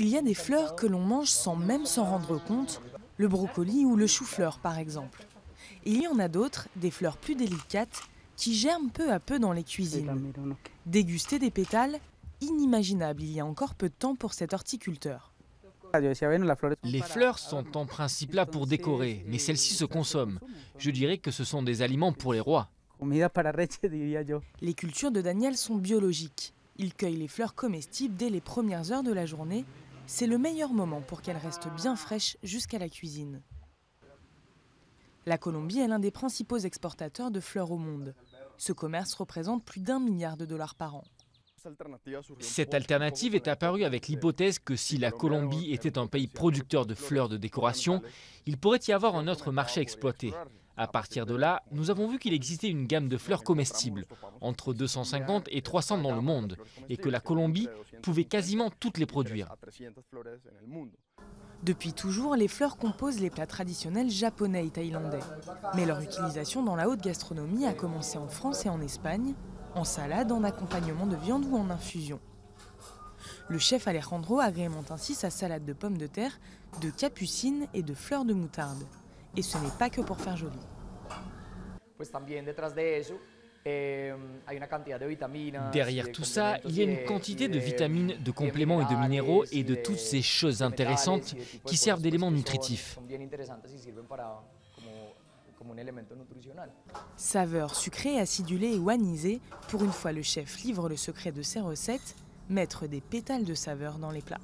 Il y a des fleurs que l'on mange sans même s'en rendre compte, le brocoli ou le chou-fleur par exemple. Et il y en a d'autres, des fleurs plus délicates, qui germent peu à peu dans les cuisines. Déguster des pétales, inimaginable il y a encore peu de temps pour cet horticulteur. Les fleurs sont en principe là pour décorer, mais celles-ci se consomment. Je dirais que ce sont des aliments pour les rois. Les cultures de Daniel sont biologiques. Il cueille les fleurs comestibles dès les premières heures de la journée. C'est le meilleur moment pour qu'elles restent bien fraîches jusqu'à la cuisine. La Colombie est l'un des principaux exportateurs de fleurs au monde. Ce commerce représente plus d'1 milliard de dollars par an. Cette alternative est apparue avec l'hypothèse que si la Colombie était un pays producteur de fleurs de décoration, il pourrait y avoir un autre marché exploité. À partir de là, nous avons vu qu'il existait une gamme de fleurs comestibles, entre 250 et 300 dans le monde, et que la Colombie pouvait quasiment toutes les produire. Depuis toujours, les fleurs composent les plats traditionnels japonais et thaïlandais. Mais leur utilisation dans la haute gastronomie a commencé en France et en Espagne, en salade, en accompagnement de viande ou en infusion. Le chef Alejandro agrémente ainsi sa salade de pommes de terre, de capucines et de fleurs de moutarde. Et ce n'est pas que pour faire joli. Derrière tout ça, il y a une quantité de vitamines, de compléments et de minéraux et de toutes ces choses intéressantes qui servent d'éléments nutritifs. Saveurs sucrées, acidulées ou anisées, pour une fois le chef livre le secret de ses recettes, mettre des pétales de saveur dans les plats.